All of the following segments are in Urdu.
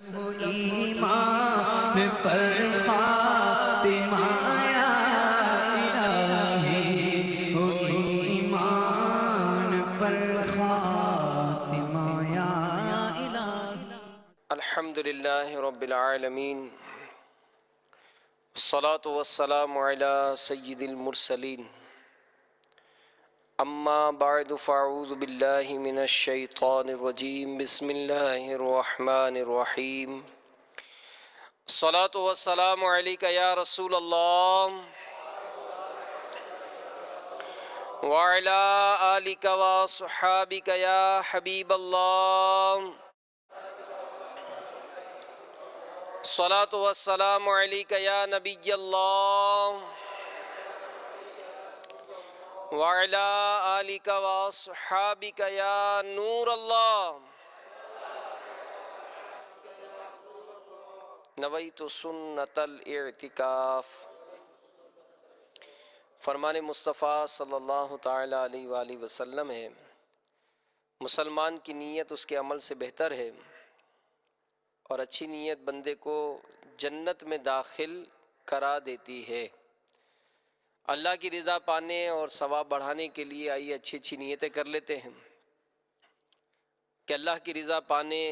ہو ایمان پر خاتمہ یا الہی، ہو ایمان پر خاتمہ یا الہی۔ الحمدللہ رب العالمین، الصلاة والسلام علی سید المرسلین، اما بعد فاعوذ باللہ من الشیطان الرجیم، بسم اللہ الرحمن الرحیم۔ الصلاة والسلام علیک یا رسول اللہ وعلی آلک وصحابک یا حبیب اللہ۔ الصلاة والسلام علیک یا نبی اللہ وعلی آلک وصحابک یا نور اللہ۔ نویت سنت الاعتکاف۔ فرمان مصطفیٰ صلی اللہ تعالی علیہ وآلہ وسلم ہے، مسلمان کی نیت اس کے عمل سے بہتر ہے، اور اچھی نیت بندے کو جنت میں داخل کرا دیتی ہے۔ اللہ کی رضا پانے اور ثواب بڑھانے کے لیے آئیے اچھی اچھی نیتیں کر لیتے ہیں کہ اللہ کی رضا پانے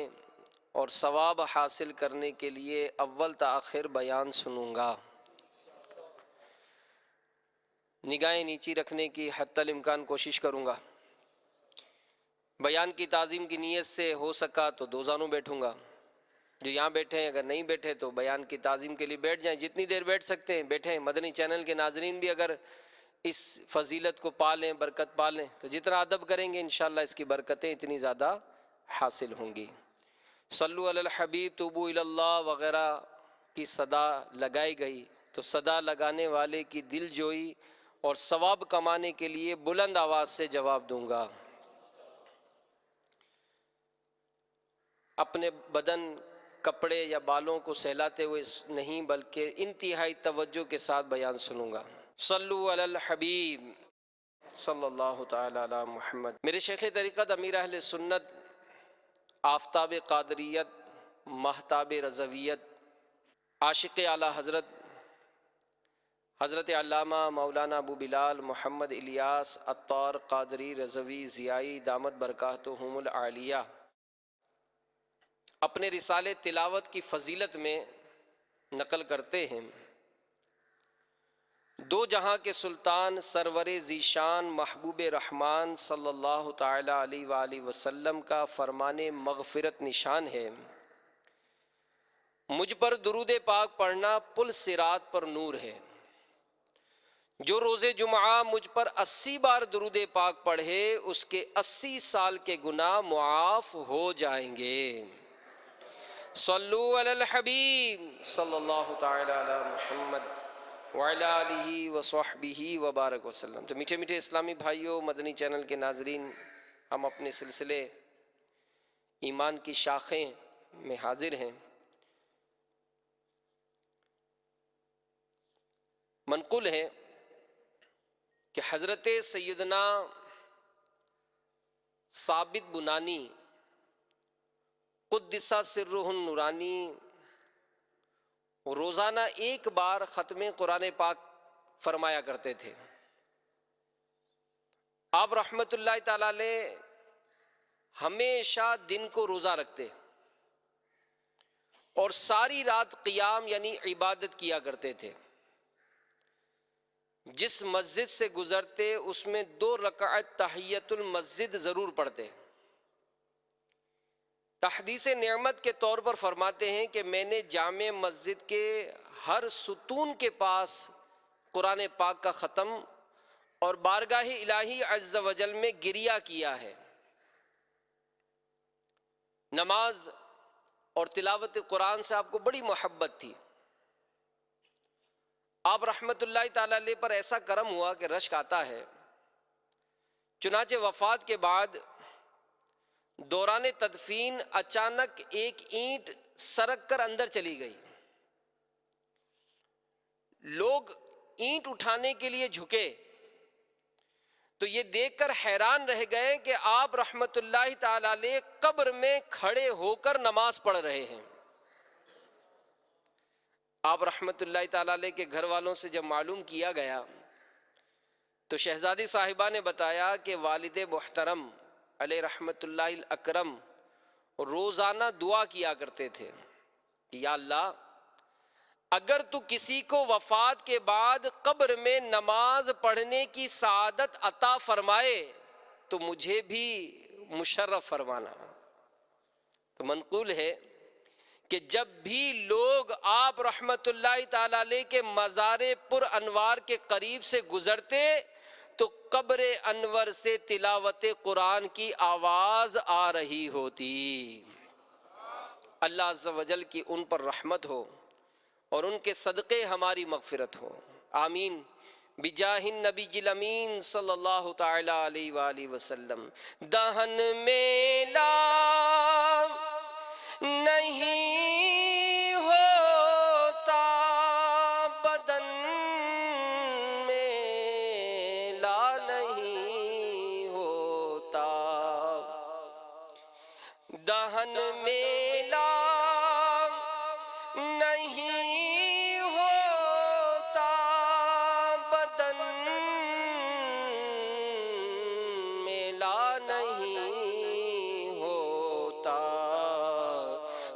اور ثواب حاصل کرنے کے لیے اول تا آخر بیان سنوں گا۔ نگاہیں نیچی رکھنے کی حتی الامکان کوشش کروں گا۔ بیان کی تعظیم کی نیت سے ہو سکا تو دو زانوں بیٹھوں گا۔ جو یہاں بیٹھے ہیں، اگر نہیں بیٹھے تو بیان کی تعظیم کے لیے بیٹھ جائیں، جتنی دیر بیٹھ سکتے ہیں بیٹھیں۔ مدنی چینل کے ناظرین بھی اگر اس فضیلت کو پالیں، برکت پالیں، تو جتنا ادب کریں گے انشاءاللہ اس کی برکتیں اتنی زیادہ حاصل ہوں گی۔ صلو علی الحبیب، توبو الی اللہ وغیرہ کی صدا لگائی گئی، تو صدا لگانے والے کی دل جوئی اور ثواب کمانے کے لیے بلند آواز سے جواب دوں گا۔ اپنے بدن، کپڑے یا بالوں کو سہلاتے ہوئے نہیں بلکہ انتہائی توجہ کے ساتھ بیان سنوں گا۔ صلو علی الحبیب صلی اللہ تعالی علی محمد۔ میرے شیخ طریقت امیر اہل سنت، آفتاب قادریت، مہتاب رضویت، عاشق اعلیٰ حضرت حضرت علامہ مولانا ابو بلال محمد الیاس عطار قادری رضوی ضیائی دامت برکاتہم العالیہ اپنے رسالے تلاوت کی فضیلت میں نقل کرتے ہیں۔ دو جہاں کے سلطان سرور ذیشان محبوب رحمان صلی اللہ تعالی علیہ وآلہ وسلم کا فرمان مغفرت نشان ہے، مجھ پر درود پاک پڑھنا پل صراط پر نور ہے۔ جو روز جمعہ مجھ پر 80 بار درود پاک پڑھے، اس کے 80 سال کے گناہ معاف ہو جائیں گے۔ صلو علی الحبیب صلی اللہ تعالی علی محمد وعلی آلہ وصحبہ وبارک وسلم۔ تو میٹھے میٹھے اسلامی بھائیوں، مدنی چینل کے ناظرین، ہم اپنے سلسلے ایمان کی شاخیں میں حاضر ہیں۔ منقول ہے کہ حضرت سیدنا ثابت بنانی قدس سرہ النورانی روزانہ ایک بار ختم قرآن پاک فرمایا کرتے تھے۔ آپ رحمت اللہ تعالی علیہ ہمیشہ دن کو روزہ رکھتے اور ساری رات قیام یعنی عبادت کیا کرتے تھے۔ جس مسجد سے گزرتے اس میں 2 رکعت تحیۃ المسجد ضرور پڑھتے۔ تحدیث نعمت کے طور پر فرماتے ہیں کہ میں نے جامع مسجد کے ہر ستون کے پاس قرآن پاک کا ختم اور بارگاہ الہی عز و جل میں گریہ کیا ہے۔ نماز اور تلاوت قرآن سے آپ کو بڑی محبت تھی۔ آپ رحمت اللہ تعالی علیہ پر ایسا کرم ہوا کہ رشک آتا ہے، چنانچہ وفات کے بعد دوران تدفین اچانک ایک اینٹ سرک کر اندر چلی گئی۔ لوگ اینٹ اٹھانے کے لیے جھکے تو یہ دیکھ کر حیران رہ گئے کہ آپ رحمت اللہ تعالی علیہ قبر میں کھڑے ہو کر نماز پڑھ رہے ہیں۔ آپ رحمت اللہ تعالیٰ علیہ کے گھر والوں سے جب معلوم کیا گیا تو شہزادی صاحبہ نے بتایا کہ والد محترم علیہ رحمت اللہ الاکرم روزانہ دعا کیا کرتے تھے کہ یا اللہ اگر تو کسی کو وفات کے بعد قبر میں نماز پڑھنے کی سعادت عطا فرمائے تو مجھے بھی مشرف فرمانا۔ تو منقول ہے کہ جب بھی لوگ آپ رحمت اللہ تعالی علیہ کے مزار پر انوار کے قریب سے گزرتے تو قبر انور سے تلاوت قرآن کی آواز آ رہی ہوتی۔ اللہ عز و جل کی ان پر رحمت ہو اور ان کے صدقے ہماری مغفرت ہو، آمین بجاہ النبی الامین صلی اللہ تعالی علیہ وآلہ وسلم۔ دہن میں لا نہیں ہوتا، بدن میں لا نہیں ہوتا، دہن میں لا نہیں ہوتا، بدن میں لا نہیں ہوتا،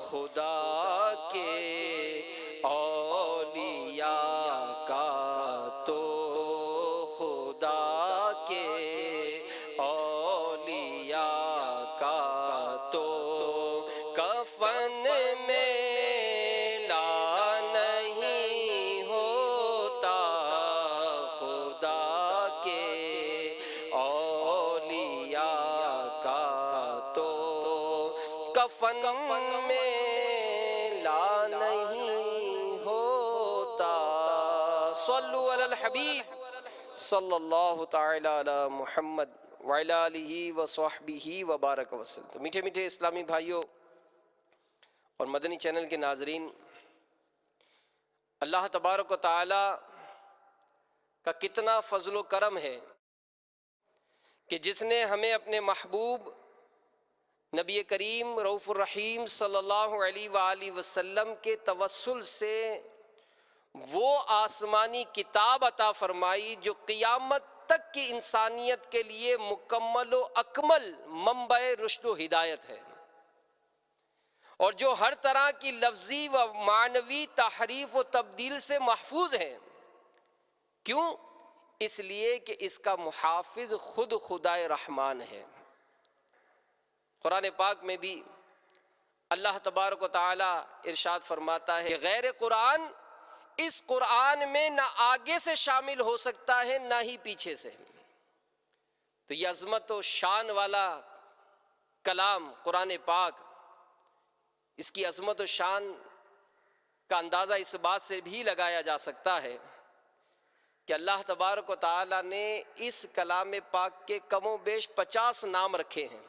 خدا کے اولیاء کا تو خدا کے اولیاء کا تو کفن میں لا نہیں ہوتا، خدا کے اولیاء کا تو کفن میں لا نہیں ہوتا۔ صلو علی الحبیب صلی اللہ تعالی علی محمد وعلی آلہ وصحبہ وبارک وسلم۔ تو میٹھے میٹھے اسلامی بھائیوں اور مدنی چینل کے ناظرین، اللہ تبارک و تعالی کا کتنا فضل و کرم ہے کہ جس نے ہمیں اپنے محبوب نبی کریم رؤوف الرحیم صلی اللہ علیہ وآلہ وسلم کے توسل سے وہ آسمانی کتاب عطا فرمائی جو قیامت تک کی انسانیت کے لیے مکمل و اکمل منبع رشد و ہدایت ہے، اور جو ہر طرح کی لفظی و معنوی تحریف و تبدیل سے محفوظ ہے۔ کیوں؟ اس لیے کہ اس کا محافظ خود خدائے رحمان ہے۔ قرآن پاک میں بھی اللہ تبارک و تعالی ارشاد فرماتا ہے کہ غیر قرآن اس قرآن میں نہ آگے سے شامل ہو سکتا ہے نہ ہی پیچھے سے۔ تو یہ عظمت و شان والا کلام قرآن پاک، اس کی عظمت و شان کا اندازہ اس بات سے بھی لگایا جا سکتا ہے کہ اللہ تبارک و تعالی نے اس کلام پاک کے کم و بیش 50 نام رکھے ہیں،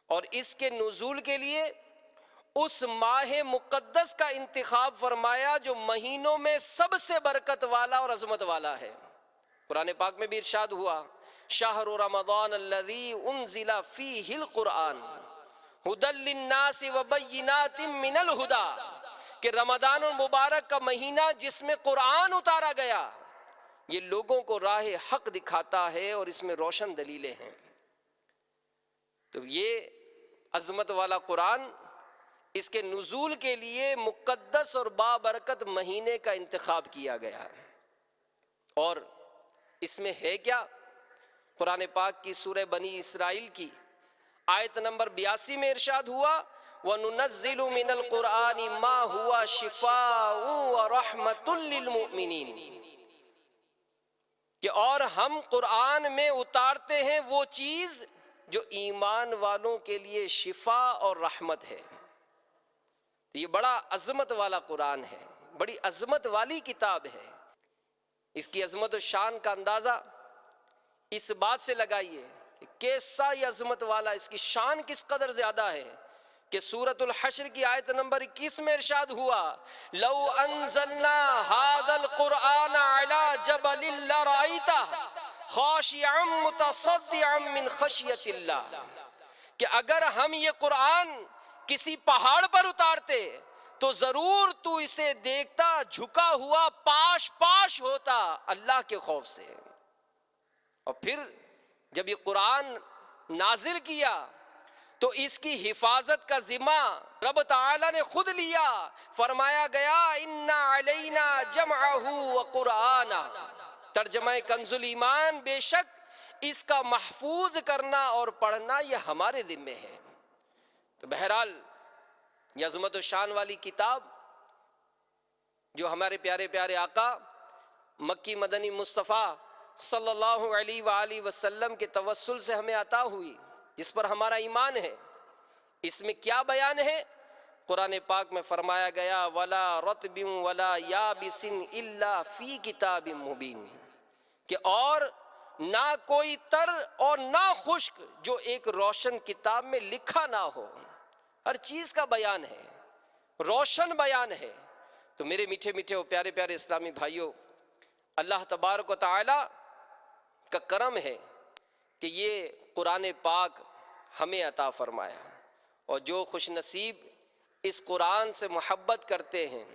اور اس کے نزول کے لیے اس ماہ مقدس کا انتخاب فرمایا جو مہینوں میں سب سے برکت والا اور عظمت والا ہے۔ قرآن پاک میں بھی ارشاد ہوا شہر رمضان الذی انزل فیہ القرآن ھدی للناس وبینات من الہدی، کہ رمضان المبارک کا مہینہ جس میں قرآن اتارا گیا یہ لوگوں کو راہ حق دکھاتا ہے اور اس میں روشن دلیلیں ہیں۔ تو یہ عظمت والا قرآن، اس کے نزول کے لیے مقدس اور بابرکت مہینے کا انتخاب کیا گیا ہے۔ اور اس میں ہے کیا؟ قرآن پاک کی سورہ بنی اسرائیل کی آیت نمبر 82 میں ارشاد ہوا وَنُنَزِّلُ مِنَ الْقُرْآنِ مَا هُوَ شِفَاءٌ وَرَحْمَةٌ لِّلْمُؤْمِنِينَ، کہ اور ہم قرآن میں اتارتے ہیں وہ چیز جو ایمان والوں کے لیے شفا اور رحمت ہے۔ یہ بڑا عظمت والا قرآن ہے، بڑی عظمت والی کتاب ہے۔ اس کی عظمت و شان کا اندازہ اس بات سے لگائیے کہ کیسا یہ عظمت والا، اس کی شان کس قدر زیادہ ہے کہ سورۃ الحشر کی آیت نمبر 21 میں ارشاد ہوا لو انزلنا هذا القرآن على جبل لرأيته خاشعا متصدعا من خشیۃ اللہ، کہ اگر ہم یہ قرآن کسی پہاڑ پر اتارتے تو ضرور تو اسے دیکھتا جھکا ہوا پاش پاش ہوتا اللہ کے خوف سے۔ اور پھر جب یہ قرآن نازل کیا تو اس کی حفاظت کا ذمہ رب تعالی نے خود لیا، فرمایا گیا اِنَّ عَلَيْنَا جَمْعَهُ وَقُرْآنَهُ، ترجمہ کنز ایمان، بے شک اس کا محفوظ کرنا اور پڑھنا یہ ہمارے ذمے ہے۔ تو بہرحال یہ عظمت و شان والی کتاب جو ہمارے پیارے پیارے آقا مکی مدنی مصطفیٰ صلی اللہ علیہ وآلہ وسلم کے توسل سے ہمیں عطا ہوئی، جس پر ہمارا ایمان ہے، اس میں کیا بیان ہے؟ قرآن پاک میں فرمایا گیا وَلَا رَطْبٍ وَلَا يَابِسٍ إِلَّا فِي كِتَابٍ مُبِينٍ، کہ اور نہ کوئی تر اور نہ خشک جو ایک روشن کتاب میں لکھا نہ ہو، ہر چیز کا بیان ہے، روشن بیان ہے۔ تو میرے میٹھے میٹھے اور پیارے پیارے اسلامی بھائیوں، اللہ تبارک و تعالی کا کرم ہے کہ یہ قرآن پاک ہمیں عطا فرمایا، اور جو خوش نصیب اس قرآن سے محبت کرتے ہیں،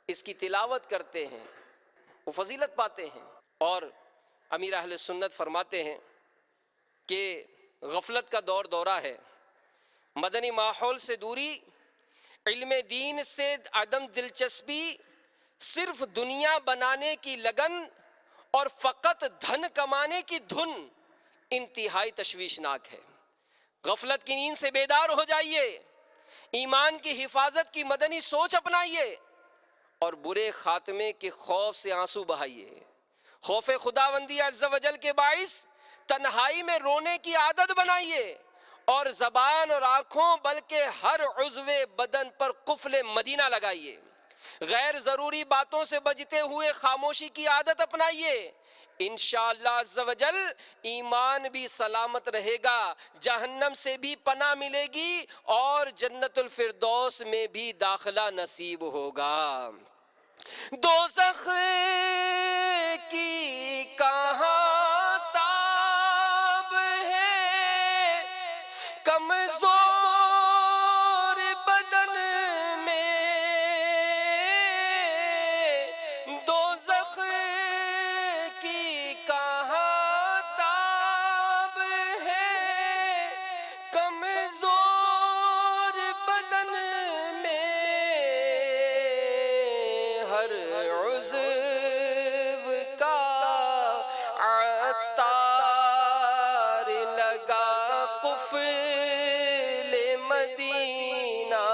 اس کی تلاوت کرتے ہیں، وہ فضیلت پاتے ہیں۔ اور امیر اہل سنت فرماتے ہیں کہ غفلت کا دور دورہ ہے، مدنی ماحول سے دوری، علم دین سے عدم دلچسپی، صرف دنیا بنانے کی لگن اور فقط دھن کمانے کی دھن انتہائی تشویشناک ہے۔ غفلت کی نیند سے بیدار ہو جائیے، ایمان کی حفاظت کی مدنی سوچ اپنائیے، اور برے خاتمے کے خوف سے آنسو بہائیے۔ خوف خداوندی عز و جل کے باعث تنہائی میں رونے کی عادت بنائیے، اور زبان اور آنکھوں بلکہ ہر عضو بدن پر قفل مدینہ لگائیے۔ غیر ضروری باتوں سے بچتے ہوئے خاموشی کی عادت اپنائیے، انشاءاللہ عز و جل ایمان بھی سلامت رہے گا، جہنم سے بھی پناہ ملے گی، اور جنت الفردوس میں بھی داخلہ نصیب ہوگا۔ دوزخ کی کہاں تاب ہے کمزور بدن میں، دوزخ کی کہاں تاب ہے کمزور بدن میں، ہر عضو کا عطار لگا قفل مدینہ،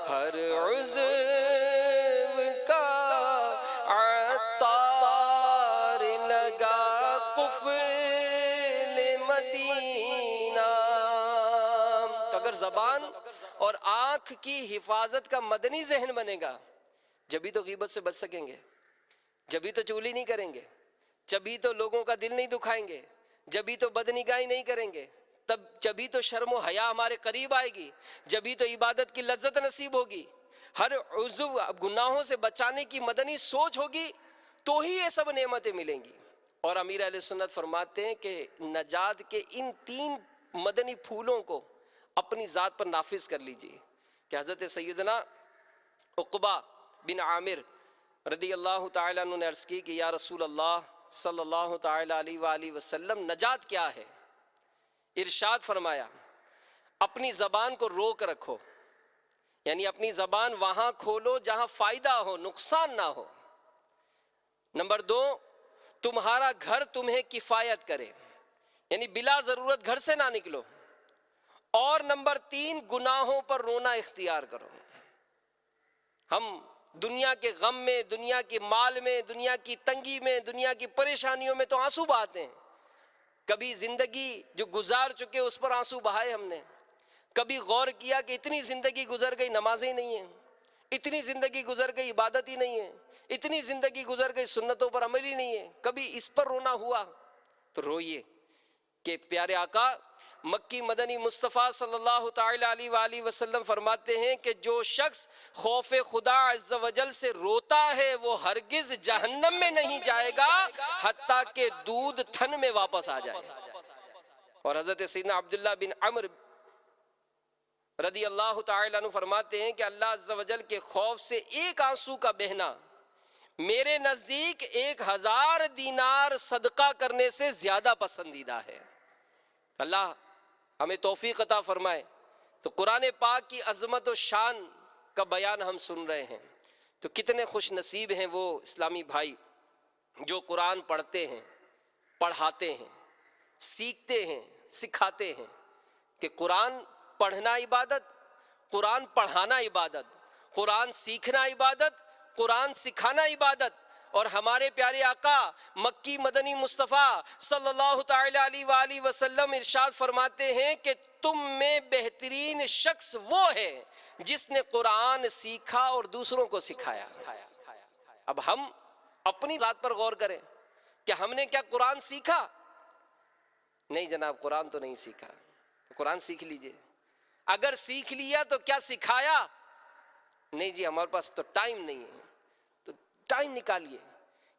ہر عضو کا عطار لگا قفل مدینہ۔ تو اگر زبان اور آنکھ کی حفاظت کا مدنی ذہن بنے گا، جبھی تو غیبت سے بچ سکیں گے، جبھی تو چغلی نہیں کریں گے، جبھی تو لوگوں کا دل نہیں دکھائیں گے، جبھی تو بدنگاہی نہیں کریں گے، جبھی تو شرم و حیا ہمارے قریب آئے گی، جبھی تو عبادت کی لذت نصیب ہوگی، ہر عضو گناہوں سے بچانے کی مدنی سوچ ہوگی، تو ہی یہ سب نعمتیں ملیں گی۔ اور امیر اہل سنت فرماتے ہیں کہ نجات کے ان 3 مدنی پھولوں کو اپنی ذات پر نافذ کر لیجئے، کہ حضرت سیدنا عقبہ بن عامر رضی اللہ تعالیٰ عنہ نے عرض کی کہ یا رسول اللہ صلی اللہ تعالیٰ علیہ وآلہ وسلم، نجات کیا ہے؟ ارشاد فرمایا اپنی زبان کو روک رکھو، یعنی اپنی زبان وہاں کھولو جہاں فائدہ ہو، نقصان نہ ہو۔ نمبر 2، تمہارا گھر تمہیں کفایت کرے، یعنی بلا ضرورت گھر سے نہ نکلو۔ اور نمبر 3، گناہوں پر رونا اختیار کرو۔ ہم دنیا کے غم میں، دنیا کے مال میں، دنیا کی تنگی میں، دنیا کی پریشانیوں میں تو آنسو بہاتے ہیں۔ کبھی زندگی جو گزار چکے اس پر آنسو بہائے ہم نے، کبھی غور کیا کہ اتنی زندگی گزر گئی نمازیں نہیں ہیں، اتنی زندگی گزر گئی عبادت ہی نہیں ہے، اتنی زندگی گزر گئی سنتوں پر عمل ہی نہیں ہے، کبھی اس پر رونا ہوا؟ تو روئیے کہ پیارے آقا مکی مدنی مصطفیٰ صلی اللہ تعالی علیہ وآلہ وسلم فرماتے ہیں کہ جو شخص خوف خدا عز و جل سے روتا ہے وہ ہرگز جہنم میں نہیں جائے گا حتیٰ کہ دودھ تھن میں واپس آ جائے۔ اور حضرت سیدنا عبداللہ بن عمر رضی اللہ تعالیٰ عنہ فرماتے ہیں کہ اللہ عز و جل کے خوف سے ایک آنسو کا بہنا میرے نزدیک 1000 دینار صدقہ کرنے سے زیادہ پسندیدہ ہے۔ اللہ ہمیں توفیق عطا فرمائے۔ تو قرآن پاک کی عظمت و شان کا بیان ہم سن رہے ہیں، تو کتنے خوش نصیب ہیں وہ اسلامی بھائی جو قرآن پڑھتے ہیں، پڑھاتے ہیں، سیکھتے ہیں، سکھاتے ہیں۔ کہ قرآن پڑھنا عبادت، قرآن پڑھانا عبادت، قرآن سیکھنا عبادت، قرآن سکھانا عبادت۔ اور ہمارے پیارے آقا مکی مدنی مصطفیٰ صلی اللہ تعالی علیہ وآلہ وسلم ارشاد فرماتے ہیں کہ تم میں بہترین شخص وہ ہے جس نے قرآن سیکھا اور دوسروں کو سکھایا۔ اب ہم اپنی ذات پر غور کریں کہ ہم نے کیا قرآن سیکھا؟ نہیں جناب، قرآن تو نہیں سیکھا۔ قرآن سیکھ لیجئے۔ اگر سیکھ لیا تو کیا سکھایا؟ نہیں جی، ہمارے پاس تو ٹائم نہیں ہے۔ تو ٹائم نکالیے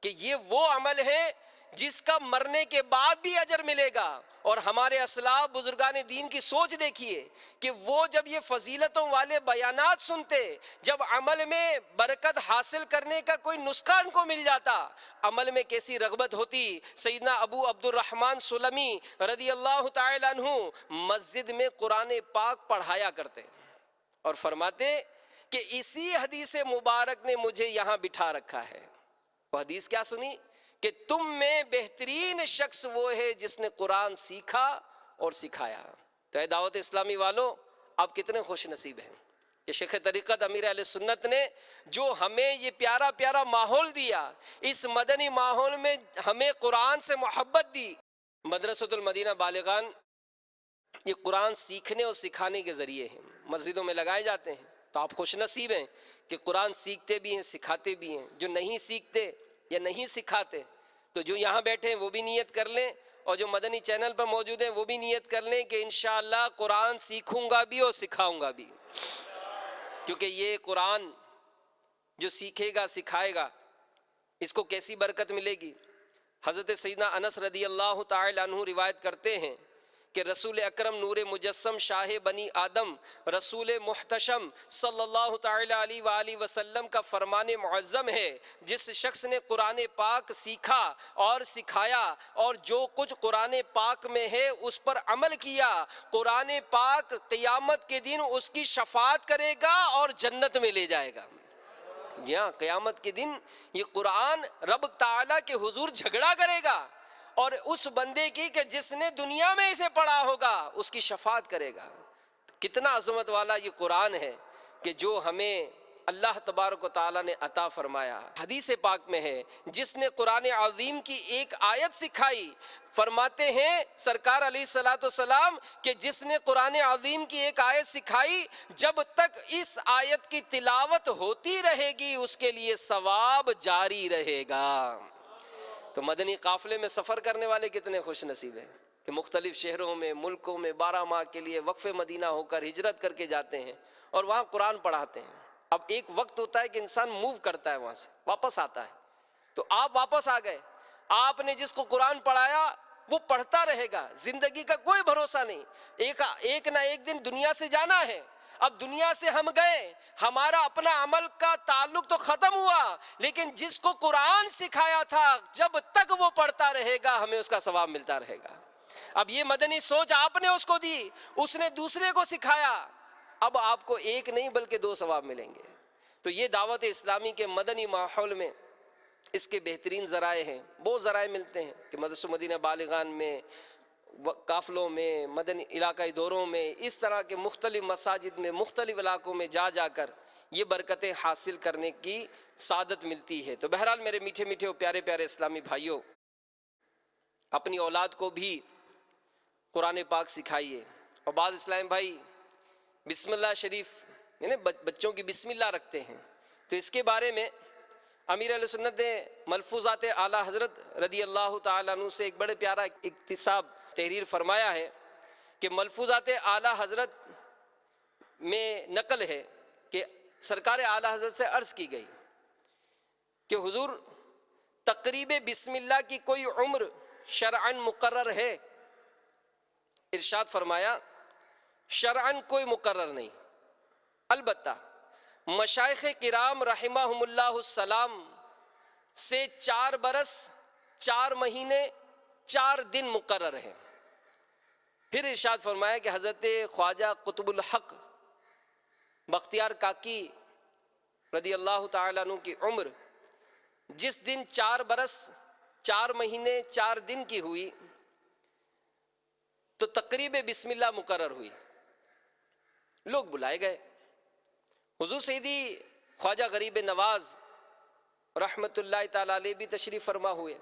کہ یہ وہ عمل ہے جس کا مرنے کے بعد بھی اجر ملے گا۔ اور ہمارے اسلاف بزرگان دین کی سوچ دیکھیے کہ وہ جب یہ فضیلتوں والے بیانات سنتے، جب عمل میں برکت حاصل کرنے کا کوئی نسخہ ان کو مل جاتا، عمل میں کیسی رغبت ہوتی۔ سیدنا ابو عبد الرحمن سلمی رضی اللہ تعالی عنہ مسجد میں قرآن پاک پڑھایا کرتے اور فرماتے کہ اسی حدیث مبارک نے مجھے یہاں بٹھا رکھا ہے۔ وہ حدیث کیا سنی؟ کہ تم میں بہترین شخص وہ ہے جس نے قرآن سیکھا اور سکھایا۔ تو اے دعوت اسلامی والو، آپ کتنے خوش نصیب ہیں کہ شیخ طریقت امیر اہل سنت نے جو ہمیں یہ پیارا پیارا ماحول دیا، اس مدنی ماحول میں ہمیں قرآن سے محبت دی۔ مدرسۃ المدینہ بالغان یہ قرآن سیکھنے اور سکھانے کے ذریعے ہیں، مسجدوں میں لگائے جاتے ہیں۔ تو آپ خوش نصیب ہیں کہ قرآن سیکھتے بھی ہیں، سکھاتے بھی ہیں۔ جو نہیں سیکھتے یا نہیں سکھاتے، تو جو یہاں بیٹھے ہیں وہ بھی نیت کر لیں، اور جو مدنی چینل پر موجود ہیں وہ بھی نیت کر لیں کہ انشاءاللہ قرآن سیکھوں گا بھی اور سکھاؤں گا بھی۔ کیونکہ یہ قرآن جو سیکھے گا، سکھائے گا، اس کو کیسی برکت ملے گی۔ حضرت سیدنا انس رضی اللہ تعالی عنہ روایت کرتے ہیں کہ رسول اکرم نور مجسم شاہ بنی آدم رسول محتشم صلی اللہ تعالی علیہ وآلہ وسلم کا فرمان معظم ہے، جس شخص نے قرآن پاک سیکھا اور سکھایا اور جو کچھ قرآن پاک میں ہے اس پر عمل کیا، قرآن پاک قیامت کے دن اس کی شفاعت کرے گا اور جنت میں لے جائے گا۔ جی ہاں، قیامت کے دن یہ قرآن رب تعالیٰ کے حضور جھگڑا کرے گا، اور اس بندے کی کہ جس نے دنیا میں اسے پڑھا ہوگا اس کی شفاعت کرے گا۔ کتنا عظمت والا یہ قرآن ہے کہ جو ہمیں اللہ تبارک و تعالیٰ نے عطا فرمایا۔ حدیث پاک میں ہے جس نے قرآن عظیم کی ایک آیت سکھائی، فرماتے ہیں سرکار علیہ الصلوۃ والسلام کہ جس نے قرآن عظیم کی ایک آیت سکھائی، جب تک اس آیت کی تلاوت ہوتی رہے گی اس کے لیے ثواب جاری رہے گا۔ تو مدنی قافلے میں سفر کرنے والے کتنے خوش نصیب ہیں کہ مختلف شہروں میں، ملکوں میں 12 ماہ کے لیے وقف مدینہ ہو کر ہجرت کر کے جاتے ہیں اور وہاں قرآن پڑھاتے ہیں۔ اب ایک وقت ہوتا ہے کہ انسان موو کرتا ہے، وہاں سے واپس آتا ہے۔ تو آپ واپس آ گئے، آپ نے جس کو قرآن پڑھایا وہ پڑھتا رہے گا، زندگی کا کوئی بھروسہ نہیں، ایک نہ ایک دن دنیا سے جانا ہے۔ اب دنیا سے ہم گئے، ہمارا اپنا عمل کا تعلق تو ختم ہوا، لیکن جس کو قرآن سکھایا تھا جب تک وہ پڑھتا رہے گا ہمیں اس کا ثواب ملتا رہے گا۔ اب یہ مدنی سوچ آپ نے اس کو دی، اس نے دوسرے کو سکھایا، اب آپ کو ایک نہیں بلکہ 2 ثواب ملیں گے۔ تو یہ دعوت اسلامی کے مدنی ماحول میں اس کے بہترین ذرائع ہیں، بہت ذرائع ملتے ہیں کہ مدرسہ مدینہ بالغان میں، قافلوں میں، مدنی علاقائی دوروں میں، اس طرح کے مختلف مساجد میں، مختلف علاقوں میں جا جا کر یہ برکتیں حاصل کرنے کی سعادت ملتی ہے۔ تو بہرحال میرے میٹھے میٹھے اور پیارے پیارے اسلامی بھائیوں، اپنی اولاد کو بھی قرآن پاک سکھائیے۔ اور بعض اسلام بھائی بسم اللہ شریف یعنی بچوں کی بسم اللہ رکھتے ہیں، تو اس کے بارے میں امیر اہل سنت نے ملفوظات اعلیٰ حضرت رضی اللہ تعالیٰ عنہ سے ایک بڑے پیارا اقتصاب تحریر فرمایا ہے کہ ملفوظات اعلیٰ حضرت میں نقل ہے کہ سرکار اعلیٰ حضرت سے عرض کی گئی کہ حضور تقریب بسم اللہ کی کوئی عمر شرعاً مقرر ہے؟ ارشاد فرمایا شرعن کوئی مقرر نہیں، البتہ مشائخ کرام رحمہم اللہ السلام سے 4 برس 4 مہینے 4 دن مقرر ہیں۔ پھر ارشاد فرمایا کہ حضرت خواجہ قطب الحق بختیار کاکی رضی اللہ تعالیٰ عنہ کی عمر جس دن 4 برس 4 مہینے 4 دن کی ہوئی تو تقریب بسم اللہ مقرر ہوئی، لوگ بلائے گئے۔ حضور سیدی خواجہ غریب نواز رحمت اللہ تعالیٰ علیہ بھی تشریف فرما ہوئے۔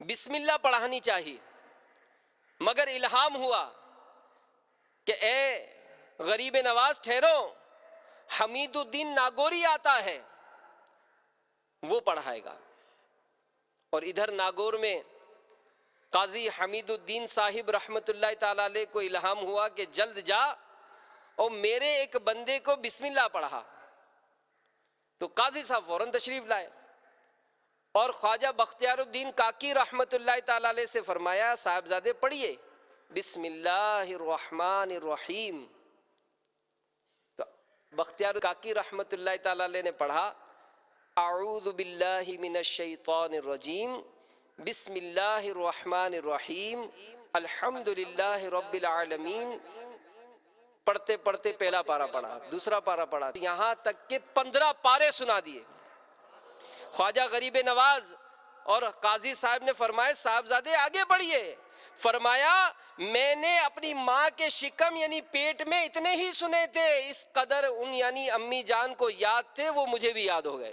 بسم اللہ پڑھانی چاہیے، مگر الہام ہوا کہ اے غریب نواز ٹھہرو، حمید الدین ناگوری آتا ہے وہ پڑھائے گا۔ اور ادھر ناگور میں قاضی حمید الدین صاحب رحمت اللہ تعالیٰ علیہ کو الہام ہوا کہ جلد جا اور میرے ایک بندے کو بسم اللہ پڑھا۔ تو قاضی صاحب فوراً تشریف لائے اور خواجہ بختیار الدین کاکی رحمت اللہ تعالیٰ علیہ سے فرمایا صاحبزادے پڑھیے بسم اللہ الرحمن الرحیم۔ تو بختیار کاکی رحمت اللہ تعالیٰ علیہ نے پڑھا اعوذ باللہ من الشیطان الرجیم بسم اللہ الرحمن الرحیم الحمد للہ رب العالمین۔ پڑھتے پڑھتے پہلا پارہ پڑھا، دوسرا پارہ پڑھا، یہاں تک کہ 15 پارے سنا دیے۔ خواجہ غریب نواز اور قاضی صاحب نے فرمایا صاحبزادے آگے بڑھیے۔ فرمایا میں نے اپنی ماں کے شکم یعنی پیٹ میں اتنے ہی سنے تھے، اس قدر ان یعنی امی جان کو یاد تھے، وہ مجھے بھی یاد ہو گئے۔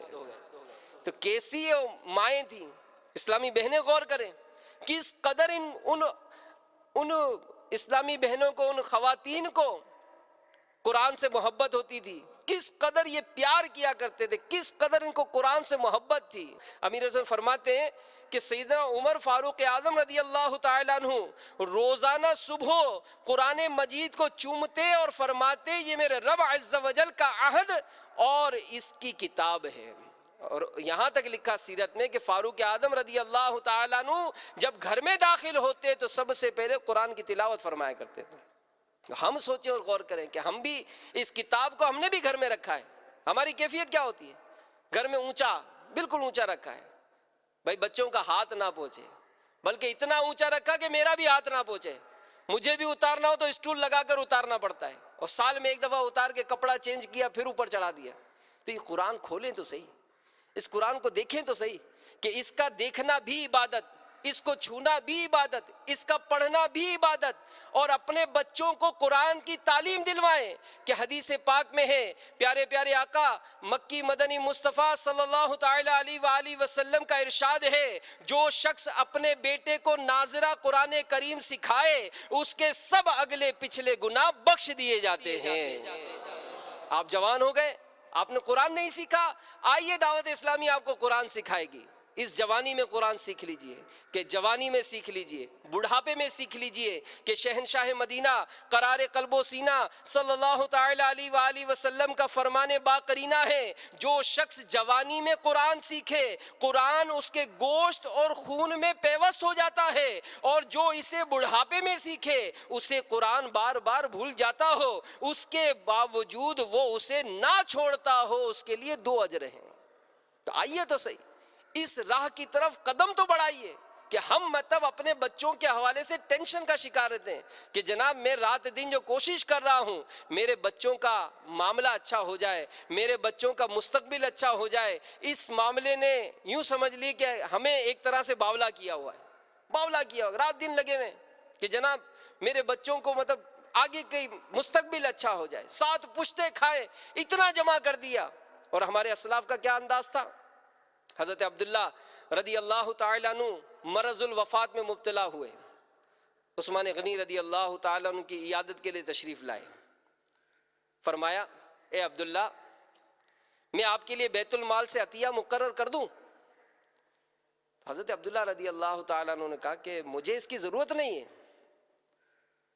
تو کیسی مائیں تھیں، اسلامی بہنیں غور کریں کس قدر ان اسلامی بہنوں کو، ان خواتین کو قرآن سے محبت ہوتی تھی، کس قدر یہ پیار کیا کرتے تھے، کس قدر ان کو قرآن سے محبت تھی۔ امیر حسن فرماتے ہیں کہ سیدنا عمر فاروق اعظم رضی اللہ تعالیٰ عنہ روزانہ صبح قرآن مجید کو چومتے اور فرماتے یہ میرے رب عز و جل کا عہد اور اس کی کتاب ہے۔ اور یہاں تک لکھا سیرت میں کہ فاروق اعظم رضی اللہ تعالیٰ عنہ جب گھر میں داخل ہوتے تو سب سے پہلے قرآن کی تلاوت فرمایا کرتے تھے۔ ہم سوچیں اور غور کریں کہ ہم بھی اس کتاب کو ہم نے بھی گھر میں رکھا ہے، ہماری کیفیت کیا ہوتی ہے؟ گھر میں اونچا، بالکل اونچا رکھا ہے، بھائی بچوں کا ہاتھ نہ پہنچے، بلکہ اتنا اونچا رکھا کہ میرا بھی ہاتھ نہ پہنچے، مجھے بھی اتارنا ہو تو اسٹول لگا کر اتارنا پڑتا ہے، اور سال میں ایک دفعہ اتار کے کپڑا چینج کیا پھر اوپر چڑھا دیا۔ تو یہ قرآن کھولیں تو صحیح، اس قرآن کو دیکھیں تو صحیح کہ اس کا دیکھنا بھی عبادت، اس کو چھونا بھی عبادت، اس کا پڑھنا بھی عبادت، اور اپنے بچوں کو قرآن کی تعلیم دلوائیں کہ حدیث پاک میں ہے پیارے پیارے آقا مکی مدنی مصطفیٰ صلی اللہ تعالی علیہ وآلہ وسلم کا ارشاد ہے جو شخص اپنے بیٹے کو ناظرہ قرآن کریم سکھائے اس کے سب اگلے پچھلے گناہ بخش دیے جاتے ہیں۔ آپ جوان ہو گئے، آپ نے قرآن نہیں سیکھا، آئیے دعوت اسلامی آپ کو قرآن سکھائے گی۔ اس جوانی میں قرآن سیکھ لیجئے، کہ جوانی میں سیکھ لیجئے، بڑھاپے میں سیکھ لیجئے کہ شہنشاہ مدینہ قرار قلب و سینہ صلی اللہ تعالی علیہ وآلہ وسلم کا فرمان باقرینہ ہے جو شخص جوانی میں قرآن سیکھے قرآن اس کے گوشت اور خون میں پیوست ہو جاتا ہے، اور جو اسے بڑھاپے میں سیکھے اسے قرآن بار بار بھول جاتا ہو، اس کے باوجود وہ اسے نہ چھوڑتا ہو، اس کے لیے 2 اجر ہیں۔ تو آئیے تو صحیح اس راہ کی طرف قدم تو بڑھائیے کہ ہم مطلب اپنے بچوں کے حوالے سے ٹینشن کا شکار رہتے ہیں کہ جناب میں رات دن جو کوشش کر رہا ہوں میرے بچوں کا معاملہ اچھا ہو جائے، میرے بچوں کا مستقبل اچھا ہو جائے۔ اس معاملے نے یوں سمجھ لی کہ ہمیں ایک طرح سے باولا کیا ہوا ہے، باولا کیا ہوا، رات دن لگے ہوئے کہ جناب میرے بچوں کو مطلب آگے کی مستقبل اچھا ہو جائے، 7 پشتے کھائے، اتنا جمع کر دیا۔ اور ہمارے اسلاف کا کیا انداز تھا؟ حضرت عبداللہ رضی اللہ تعالیٰ عنہ مرض الوفات میں مبتلا ہوئے، عثمان غنی رضی اللہ تعالیٰ عنہ کی عیادت کے لیے تشریف لائے، فرمایا اے عبداللہ میں آپ کے لیے بیت المال سے عطیہ مقرر کر دوں؟ حضرت عبداللہ رضی اللہ تعالیٰ عنہ نے کہا کہ مجھے اس کی ضرورت نہیں ہے۔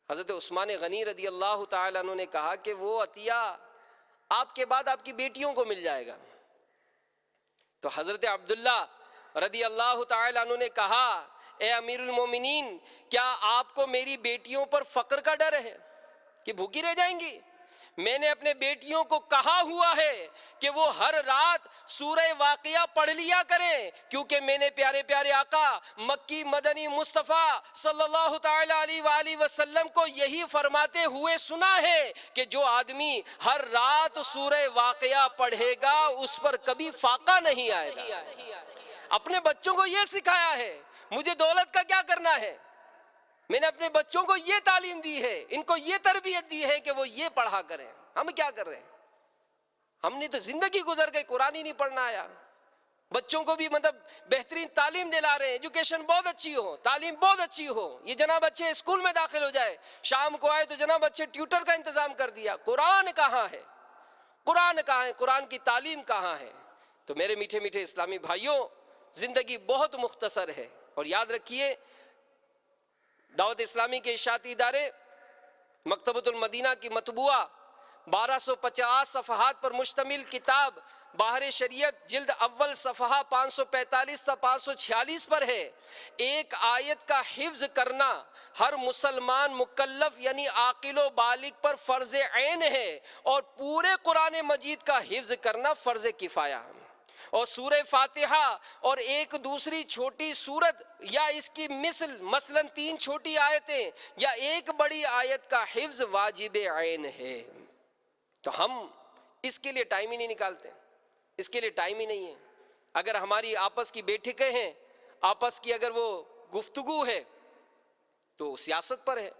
حضرت عثمان غنی رضی اللہ تعالیٰ عنہ نے کہا کہ وہ عطیہ آپ کے بعد آپ کی بیٹیوں کو مل جائے گا۔ تو حضرت عبداللہ رضی اللہ تعالیٰ عنہ نے کہا اے امیر المومنین کیا آپ کو میری بیٹیوں پر فقر کا ڈر ہے؟ کہ بھوکی رہ جائیں گی؟ میں نے اپنے بیٹیوں کو کہا ہوا ہے کہ وہ ہر رات سورہ واقعہ پڑھ لیا کریں، کیونکہ میں نے پیارے پیارے آقا مکی مدنی مصطفیٰ صلی اللہ تعالی علیہ وآلہ وسلم کو یہی فرماتے ہوئے سنا ہے کہ جو آدمی ہر رات سورہ واقعہ پڑھے گا اس پر کبھی فاقہ نہیں آئے گا۔ اپنے بچوں کو یہ سکھایا ہے، مجھے دولت کا کیا کرنا ہے، میں نے اپنے بچوں کو یہ تعلیم دی ہے، ان کو یہ تربیت دی ہے کہ وہ یہ پڑھا کریں۔ ہم کیا کر رہے ہیں؟ ہم نے تو زندگی گزر گئی، قرآن ہی نہیں پڑھنا آیا۔ بچوں کو بھی بہترین تعلیم دلا رہے ہیں، ایجوکیشن بہت اچھی ہو، تعلیم بہت اچھی ہو، یہ جناب اچھے اسکول میں داخل ہو جائے، شام کو آئے تو جناب اچھے ٹیوٹر کا انتظام کر دیا۔ قرآن کہاں ہے؟ قرآن کہاں ہے؟ قرآن کی تعلیم کہاں ہے؟ تو میرے میٹھے میٹھے اسلامی بھائیوں، زندگی بہت مختصر ہے، اور یاد رکھیے دعوت اسلامی کے اشاعتی ادارے مکتبۃ المدینہ کی مطبوعہ 1250 صفحات پر مشتمل کتاب باہر شریعت جلد اول صفحہ 545 تا 546 پر ہے۔ ایک آیت کا حفظ کرنا ہر مسلمان مکلف یعنی عاقل و بالغ پر فرض عین ہے، اور پورے قرآن مجید کا حفظ کرنا فرض کفایہ ہے۔ اور سورہ فاتحہ اور ایک دوسری چھوٹی سورت یا اس کی مثلاً 3 چھوٹی آیتیں یا ایک بڑی آیت کا حفظ واجب عین ہے۔ تو ہم اس کے لیے ٹائم ہی نہیں نکالتے، اس کے لیے ٹائم ہی نہیں ہے۔ اگر ہماری آپس کی بیٹھکیں ہیں، آپس کی اگر وہ گفتگو ہے تو سیاست پر ہے،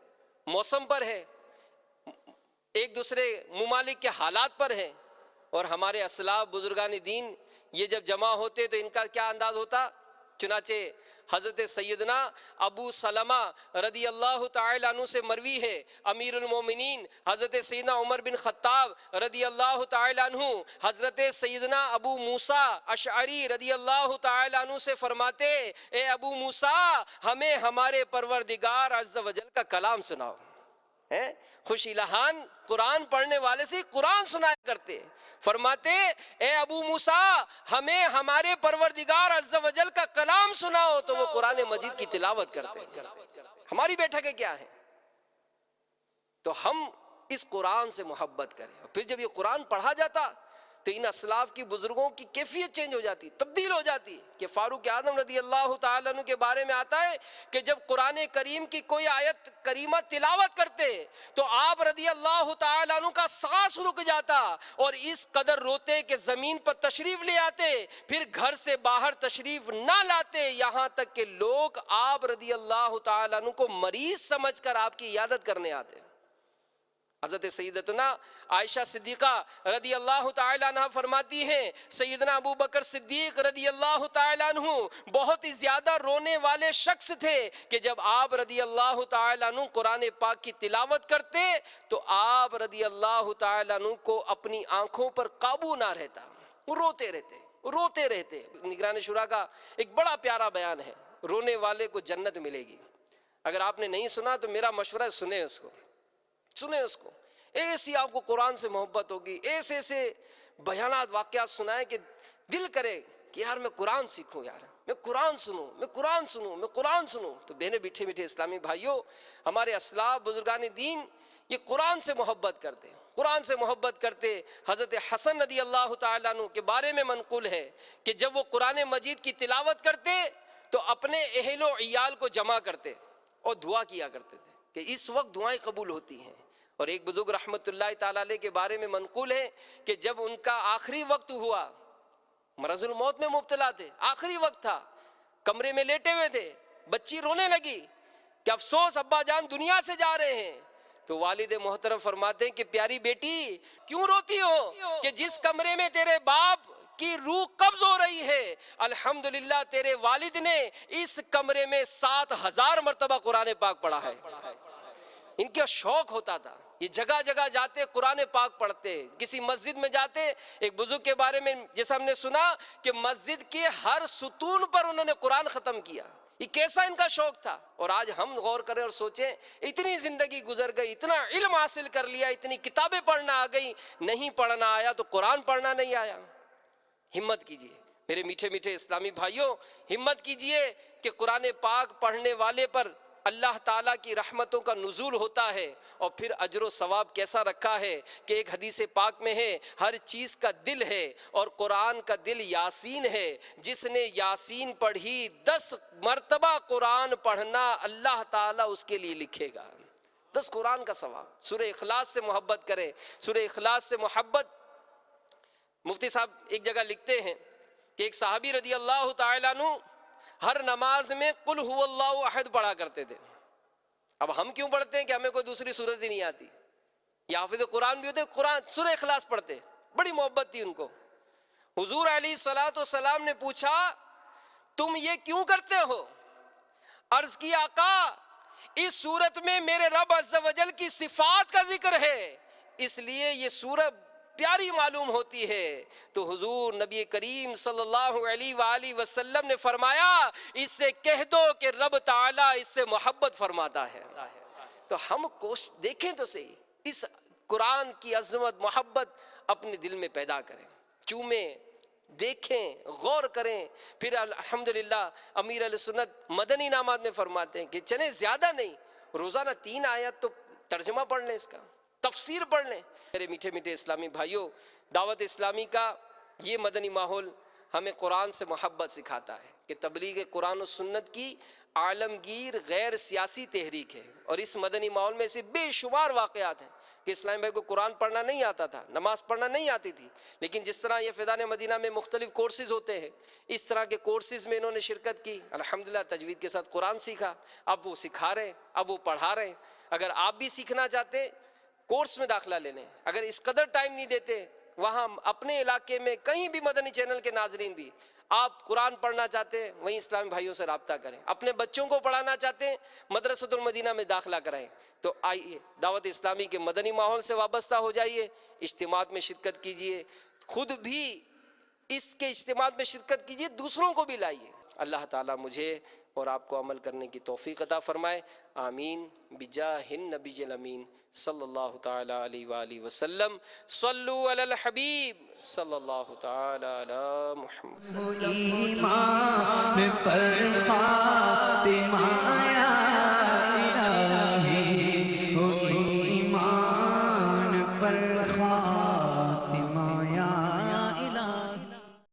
موسم پر ہے، ایک دوسرے ممالک کے حالات پر ہے۔ اور ہمارے اسلاف بزرگان دین یہ جب جمع ہوتے تو ان کا کیا انداز ہوتا؟ چنانچہ حضرت سیدنا ابو سلمہ رضی اللہ تعالی عنہ سے مروی ہے، امیر المومنین حضرت سیدنا عمر بن خطاب رضی اللہ تعالی عنہ حضرت سیدنا ابو موسیٰ اشعری رضی اللہ تعالی عنہ سے فرماتے، اے ابو موسیٰ ہمیں ہمارے پروردگار عز و جل کا کلام سناؤ۔ خوش الہان قرآن پڑھنے والے سے قرآن سنایا کرتے، فرماتے اے ابو موسیٰ ہمیں ہمارے پروردگار عز و جل کا کلام سناؤ، تو وہ قرآن مجید کی تلاوت کرتے۔ ہماری بیٹھکیں کیا ہے؟ تو ہم اس قرآن سے محبت کریں، اور پھر جب یہ قرآن پڑھا جاتا تو ان اسلاف کی بزرگوں کی کیفیت چینج ہو جاتی، تبدیل ہو جاتی۔ کہ فاروق اعظم رضی اللہ تعالیٰ عنہ کے بارے میں آتا ہے کہ جب قرآن کریم کی کوئی آیت کریمہ تلاوت کرتے تو آپ رضی اللہ تعالیٰ عنہ کا سانس رک جاتا، اور اس قدر روتے کہ زمین پر تشریف لے آتے، پھر گھر سے باہر تشریف نہ لاتے، یہاں تک کہ لوگ آپ رضی اللہ تعالیٰ عنہ کو مریض سمجھ کر آپ کی عیادت کرنے آتے۔ حضرت سیدتنا عائشہ صدیقہ رضی اللہ تعالیٰ عنہ فرماتی ہیں سیدنا ابو بکر صدیق رضی اللہ تعالیٰ عنہ بہت ہی زیادہ رونے والے شخص تھے کہ جب آپ رضی اللہ تعالیٰ عنہ قرآن پاک کی تلاوت کرتے تو آپ رضی اللہ تعالیٰ عنہ کو اپنی آنکھوں پر قابو نہ رہتا، وہ روتے رہتے۔ نگران شورا کا ایک بڑا پیارا بیان ہے، رونے والے کو جنت ملے گی۔ اگر آپ نے نہیں سنا تو میرا مشورہ ہے سنیں اس کو، ایسی آپ کو قرآن سے محبت ہوگی، ایسے بیانات واقعات سنائیں کہ دل کرے کہ یار میں قرآن سیکھوں، یار میں قرآن سنوں۔ تو بہنیں میٹھے میٹھے اسلامی بھائیوں، ہمارے اسلاف بزرگان دین یہ قرآن سے محبت کرتے۔ حضرت حسن رضی اللہ تعالیٰ عنہ کے بارے میں منقول ہے کہ جب وہ قرآن مجید کی تلاوت کرتے تو اپنے اہل و عیال کو جمع کرتے اور دعا کیا کرتے تھے کہ اس وقت دعائیں قبول ہوتی ہیں۔ اور ایک بزرگ رحمت اللہ تعالیٰ علیہ کے بارے میں منقول ہے کہ جب ان کا آخری وقت ہوا، مرض الموت میں مبتلا تھے، آخری وقت تھا، کمرے میں لیٹے ہوئے تھے، بچی رونے لگی کہ افسوس ابا جان دنیا سے جا رہے ہیں۔ تو والد محترم فرماتے ہیں کہ پیاری بیٹی کیوں روتی ہو کہ جس کمرے میں تیرے باپ کی روح قبض ہو رہی ہے، الحمدللہ تیرے والد نے اس کمرے میں 7000 مرتبہ قرآن پاک پڑھا ہے۔ ان کا شوق ہوتا تھا، یہ جگہ جگہ جاتے قرآن پاک پڑھتے، کسی مسجد میں جاتے، ایک بزرگ کے بارے میں جیسا ہم نے سنا کہ مسجد کے ہر ستون پر انہوں نے قرآن ختم کیا، یہ کیسا ان کا شوق تھا۔ اور آج ہم غور کریں اور سوچیں، اتنی زندگی گزر گئی، اتنا علم حاصل کر لیا، اتنی کتابیں پڑھنا آ گئی، نہیں پڑھنا آیا تو قرآن پڑھنا نہیں آیا۔ ہمت کیجئے میرے میٹھے میٹھے اسلامی بھائیوں، ہمت کیجئے کہ قرآن پاک پڑھنے والے پر اللہ تعالیٰ کی رحمتوں کا نزول ہوتا ہے، اور پھر اجر و ثواب کیسا رکھا ہے کہ ایک حدیث پاک میں ہے ہر چیز کا دل ہے، اور قرآن کا دل یاسین ہے، جس نے یاسین پڑھی 10 مرتبہ قرآن پڑھنا اللہ تعالیٰ اس کے لیے لکھے گا 10 قرآن کا ثواب۔ سورہ اخلاص سے محبت کریں، سورہ اخلاص سے محبت۔ مفتی صاحب ایک جگہ لکھتے ہیں کہ ایک صحابی رضی اللہ تعالیٰ عنہ ہر نماز میں قل هو اللہ احد پڑھا کرتے تھے۔ اب ہم کیوں پڑھتے ہیں کہ ہمیں کوئی دوسری صورت ہی نہیں آتی؟ یہ حافظ قرآن بھی ہوتے، قرآن سورہ اخلاص پڑھتے، بڑی محبت تھی ان کو۔ حضور علیہ الصلوۃ والسلام نے پوچھا تم یہ کیوں کرتے ہو؟ عرض کی آقا اس صورت میں میرے رب عز و جل کی صفات کا ذکر ہے، اس لیے یہ سورت پیاری معلوم ہوتی ہے۔ تو حضور نبی کریم صلی اللہ علیہ وآلہ وسلم نے فرمایا اس سے کہہ دو کہ رب تعالیٰ اس سے محبت فرماتا ہے۔ تو ہم دیکھیں تو صحیح، اس قرآن کی عظمت محبت اپنے دل میں پیدا کریں، چومیں، دیکھیں، غور کریں۔ پھر الحمدللہ امیر علیہ سنت مدنی انعامات میں فرماتے ہیں کہ چلیں زیادہ نہیں، روزانہ 3 آیت تو ترجمہ پڑھ لیں، اس کا تفسیر پڑھ لیں۔ میرے میٹھے میٹھے اسلامی بھائیوں، دعوت اسلامی کا یہ مدنی ماحول ہمیں قرآن سے محبت سکھاتا ہے کہ تبلیغ قرآن و سنت کی عالمگیر غیر سیاسی تحریک ہے، اور اس مدنی ماحول میں سے بے شمار واقعات ہیں کہ اسلامی بھائی کو قرآن پڑھنا نہیں آتا تھا، نماز پڑھنا نہیں آتی تھی، لیکن جس طرح یہ فیضان مدینہ میں مختلف کورسز ہوتے ہیں، اس طرح کے کورسز میں انہوں نے شرکت کی، الحمدللہ تجوید کے ساتھ قرآن سیکھا، اب وہ سکھا رہے ہیں، اب وہ پڑھا رہے ہیں۔ اگر آپ بھی سیکھنا چاہتے کورس میں داخلہ لے لیں، اگر اس قدر ٹائم نہیں دیتے، وہاں اپنے علاقے میں کہیں بھی مدنی چینل کے ناظرین بھی آپ قرآن پڑھنا چاہتے ہیں وہیں اسلامی بھائیوں سے رابطہ کریں، اپنے بچوں کو پڑھانا چاہتے ہیں مدرسۃ المدینہ میں داخلہ کرائیں۔ تو آئیے دعوت اسلامی کے مدنی ماحول سے وابستہ ہو جائیے، اجتماعات میں شرکت کیجیے، خود بھی اس کے اجتماعات میں شرکت کیجیے، دوسروں کو بھی لائیے۔ اللہ تعالیٰ مجھے اور آپ کو عمل کرنے کی توفیق عطا فرمائے، آمین بجاہ النبی الامین صلی اللہ تعالی علیہ وآلہ وسلم۔ صلو علی الحبیب صلی اللہ تعالی علی محمد۔ ایمان پر خاتمہ آیا